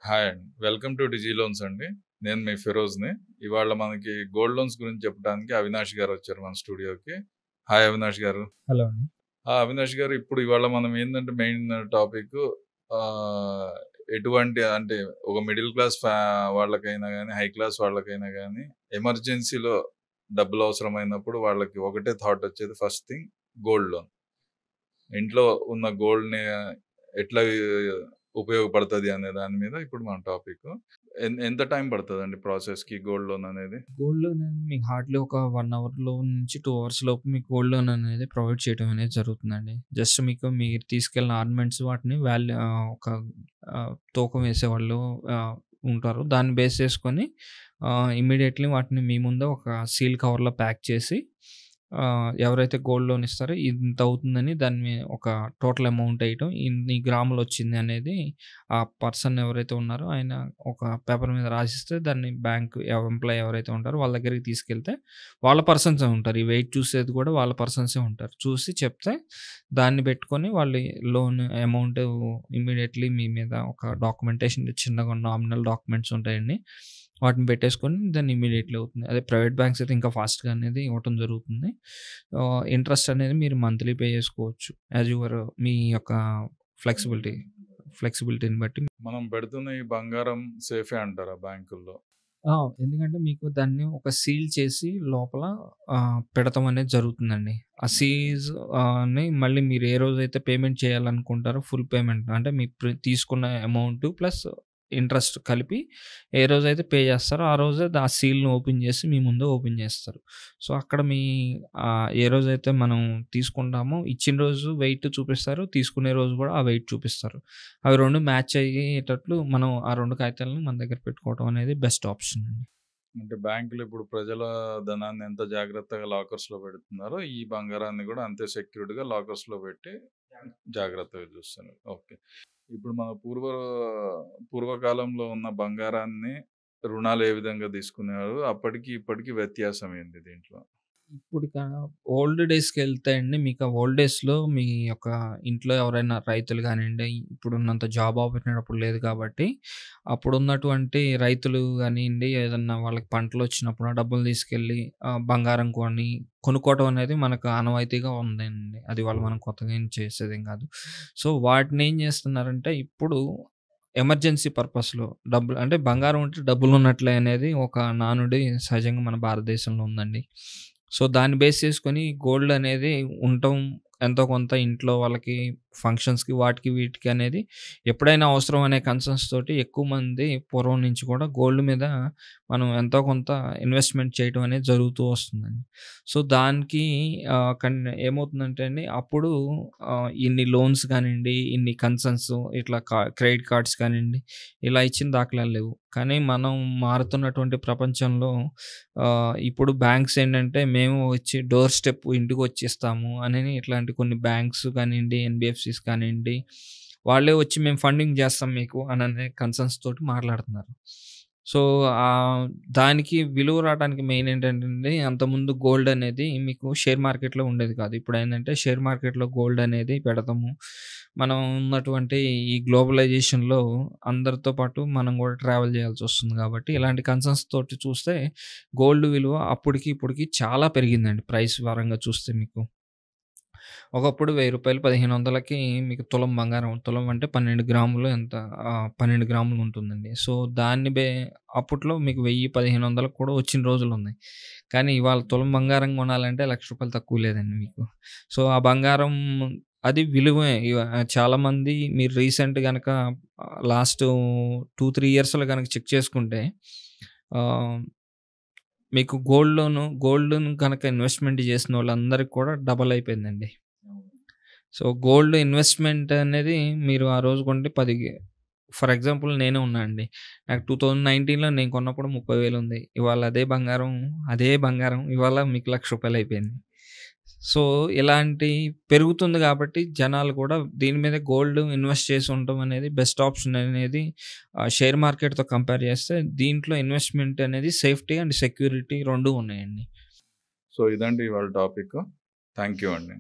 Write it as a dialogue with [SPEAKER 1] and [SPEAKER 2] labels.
[SPEAKER 1] Hi అండి. Welcome to Digi loans అండి. నేను మీ ఫిరోజ్‌ని. ఇవాళ మనకి గోల్డ్ లోన్స్ గురించి చెప్పడానికి అవినాష్ గారు వచ్చారు మన స్టూడియోకి. హాయ్ అవినాష్ గారు.
[SPEAKER 2] హలో అండి.
[SPEAKER 1] అవినాష్ గారు, ఇప్పుడు ఇవాళ మనం ఏందంటే మెయిన్ టాపిక్ ఆహ్, ఎటువంటి అంటే ఒక మిడిల్ క్లాస్ వాళ్ళకైనా గానీ, హై క్లాస్ వాళ్ళకైనా గానీ ఎమర్జెన్సీలో డబ్బులు అవసరమైనప్పుడు వాళ్ళకి ఒకటే థాట్ వచ్చేది, ఫస్ట్ థింగ్ గోల్డ్ లోన్. ఇంట్లో ఉన్న గోల్డ్‌ని ఎట్లా ఉపయోగపడతది అనే దాని మీద ఇప్పుడు మన టాపిక్. ఎంత టైం పడతదండి ప్రాసెస్‌కి గోల్డ్ లోన్ అనేది?
[SPEAKER 2] గోల్డ్ లోన్ అనేది మీకు హార్డ్‌లీ ఒక 1 అవర్‌లో నుంచి 2 అవర్స్ లోపు మీకు గోల్డ్ లోన్ అనేది ప్రొవైడ్ చేయడం అనేది జరుగుతుందండి. జస్ట్ మీకు మీరు తీసుకెళ్ళిన ఆర్నమెంట్స్ వాటిని ఒక తూకం వేసేవాళ్ళు ఉంటారు. దాన్ని బేస్ చేసుకొని ఇమ్మీడియేట్‌లీ వాటిని మీ ముందే ఒక సీల్ కవర్‌లో ప్యాక్ చేసి ఎవరైతే గోల్డ్ లోన్ ఇస్తారో ఇంత అవుతుందని దాన్ని ఒక టోటల్ అమౌంట్ ఎయటం, ఇన్ని గ్రాములొచ్చింది అనేది ఆ పర్సన్ ఎవరైతే ఉన్నారో ఆయన ఒక పేపర్ మీద రాసిస్తే దాన్ని బ్యాంక్ ఎంప్లాయీ ఎవరైతే ఉంటారో వాళ్ళ దగ్గరికి తీసుకెళ్తే వాళ్ళ పర్సన్సే ఉంటారు. ఈ వెయిట్ చూసేది కూడా వాళ్ళ పర్సన్సే ఉంటారు. చూసి చెప్తే దాన్ని పెట్టుకొని వాళ్ళు లోన్ అమౌంట్ ఇమ్మీడియేట్‌లీ మీ మీద ఒక డాక్యుమెంటేషన్ చిన్నగా నామినల్ డాక్యుమెంట్స్ ఉంటాయండి. వాటిని పెట్టేసుకొని దాన్ని ఇమ్మీడియేట్‌లీ అవుతుంది. అదే ప్రైవేట్ బ్యాంక్స్ అయితే ఇంకా ఫాస్ట్‌గా అనేది ఇవ్వటం జరుగుతుంది. ఇంట్రెస్ట్ అనేది మీరు మంత్లీ పే చేసుకోవచ్చు. యాస్ యువర్ మీ యొక్క ఫ్లెక్సిబిలిటీ ఫ్లెక్సిబిలిటీని బట్టి.
[SPEAKER 1] మనం పెడుతున్న ఈ బంగారం సేఫే అంటారా బ్యాంకుల్లో?
[SPEAKER 2] ఆ! ఎందుకంటే మీకు దాన్ని ఒక సీల్ చేసి లోపల పెడతాం అనేది జరుగుతుందండి. ఆ సీజ్ ని మళ్ళీ మీరు ఏ రోజైతే పేమెంట్ చేయాలనుకుంటారో ఫుల్ పేమెంట్ అంటే మీ తీసుకున్న అమౌంట్ ప్లస్ ఇంట్రెస్ట్ కలిపి ఏ రోజైతే పే చేస్తారో ఆ రోజే ఆ సీల్‌ని ఓపెన్ చేసి మీ ముందే ఓపెన్ చేస్తారు. సో, అక్కడ మీ ఏ రోజైతే మనం తీసుకుంటామో ఇచ్చిన రోజు వెయిట్ చూపిస్తారు. తీసుకునే రోజు కూడా ఆ వెయిట్ చూపిస్తారు. అవి 2 మ్యాచ్ అయ్యేటట్లు మనం ఆ 2 కాగితాలను మన దగ్గర పెట్టుకోవడం అనేది బెస్ట్ ఆప్షన్ అండి.
[SPEAKER 1] అంటే బ్యాంకులు ఇప్పుడు ప్రజల ధనాన్ని ఎంత జాగ్రత్తగా లాకర్స్‌లో పెడుతున్నారో, ఈ బంగారాన్ని కూడా అంతే సెక్యూర్డ్‌గా లాకర్స్‌లో పెట్టి జాగ్రత్తగా చూస్తున్నారు. ఓకే. ఇప్పుడు మన పూర్వకాలంలో ఉన్న బంగారాన్ని రుణాలు ఏ విధంగా తీసుకునేవారు? అప్పటికి ఇప్పటికి వ్యత్యాసం ఏంటి దీంట్లో?
[SPEAKER 2] ఇప్పుడిక ఓల్డ్ డేస్‌కెళ్తే అండి, మీకు ఆ ఓల్డ్ డేస్‌లో మీ యొక్క ఇంట్లో ఎవరైనా రైతులు గానియండి, ఇప్పుడున్నంత జాబ్ ఆపర్చునిటీ అప్పుడు లేదు కాబట్టి, అప్పుడున్నటువంటి రైతులు గానియండి, ఏదన్నా వాళ్ళకి పంటలొచ్చినప్పుడు ఆ డబ్బులు తీసుకెళ్ళి బంగారం కొనుక్కోవటం అనేది మనకు ఆనవాయితీగా ఉందండి. అది మనం కొత్తగా ఏం చేసేదేం కాదు. సో, వాటినేం చేస్తున్నారంటే, ఇప్పుడు ఎమర్జెన్సీ పర్పస్‌లో డబ్బులు అంటే బంగారం ఉంటే డబ్బులున్నట్లే అనేది ఒక నానుడి సహజంగా మన భారతదేశంలో ఉందండి. సో, దాన్ని బేస్ చేసుకొని గోల్డ్ అనేది ఉండటం ఎంతో కొంత ఇంట్లో వాళ్ళకి ఫంక్షన్స్‌కి వాటికి వీటికి అనేది ఎప్పుడైనా అవసరం అనే కన్సర్న్స్ తోటి ఎక్కువ మంది పూర్వం నుంచి కూడా గోల్డ్ మీద మనం ఎంతో కొంత ఇన్వెస్ట్‌మెంట్ చేయడం అనేది జరుగుతూ వస్తుందండి. సో, దానికి ఏమవుతుందంటే అండి అప్పుడు ఇన్ని లోన్స్ కానియండి, ఇన్ని కన్సర్న్స్ ఇట్లా క్రెడిట్ కార్డ్స్ కానియండి, ఇలా ఇచ్చిన దాఖలాలు లేవు. కానీ మనం మారుతున్నటువంటి ప్రపంచంలో ఇప్పుడు బ్యాంక్స్ ఏంటంటే మేము వచ్చి డోర్ స్టెప్ ఇంటికొచ్చి ఇస్తాము అని ఇట్లాంటి కొన్ని బ్యాంక్స్ కానియండి, ఎన్‌బీఎఫ్‌సీస్ కానియండి, వాళ్ళే వచ్చి మేము ఫండింగ్ చేస్తాం మీకు అననే కన్సర్న్స్ తోటి మాట్లాడుతున్నారు. సో, దానికి విలువ రావడానికి మెయిన్ ఏంటంటే అండి, అంతకుముందు గోల్డ్ అనేది మీకు షేర్ మార్కెట్‌లో ఉండేది కాదు. ఇప్పుడేందంటే షేర్ మార్కెట్‌లో గోల్డ్ అనేది పెడతాము. మనం ఉన్నటువంటి ఈ గ్లోబలైజేషన్‌లో అందరితో పాటు మనం కూడా ట్రావెల్ చేయాల్సొస్తుంది కాబట్టి, ఇలాంటి కన్సర్న్స్ తోటి చూస్తే గోల్డ్ విలువ అప్పటికి, ఇప్పటికి చాలా పెరిగిందండి ప్రైస్ పరంగా చూస్తే మీకు. ఒకప్పుడు రూ. 1000 1500కి మీకు తులం బంగారం. తులం అంటే 12 గ్రాములు 12 గ్రాములు ఉంటుందండి. సో, దాన్ని అప్పట్లో మీకు 1000, 1500కి కూడా వచ్చిన రోజులున్నాయి. కానీ ఇవాళ తులం బంగారం కొనాలంటే రూ. 1,00,000 తక్కువ లేదండి మీకు. సో, ఆ బంగారం అది విలువే. చాలామంది మీరు రీసెంట్ గనక లాస్ట్ 2, 3 ఇయర్స్‌లో గనక చెక్ చేసుకుంటే ఆహ్, మీకు గోల్డ్‌ను గనక ఇన్వెస్ట్‌మెంట్ చేసినోళ్ళందరికి కూడా డబల్ అయిపోయిందండి. సో, గోల్డ్ ఇన్వెస్ట్‌మెంట్ అనేది మీరు ఆ రోజు కొంటే ఫర్ ఎగ్జాంపుల్ నేనే ఉన్నా అండి. నాకు 2019లో నేను కొన్నప్పుడు 30,000 ఉంది. ఇవాళ అదే బంగారం ఇవాళ మీకు రూ. 1,00,000 అయిపోయింది. సో, ఇలాంటి పెరుగుతుంది కాబట్టి జనాలు కూడా దీని మీద గోల్డ్ ఇన్వెస్ట్ చేసి ఉండటం అనేది బెస్ట్ ఆప్షన్ అనేది షేర్ మార్కెట్‌తో కంపేర్ చేస్తే దీంట్లో ఇన్వెస్ట్‌మెంట్ అనేది సేఫ్టీ అండ్ సెక్యూరిటీ 2 ఉన్నాయండి.
[SPEAKER 1] సో, ఇదండి ఇవాళ టాపిక్. థాంక్ యూ అండి.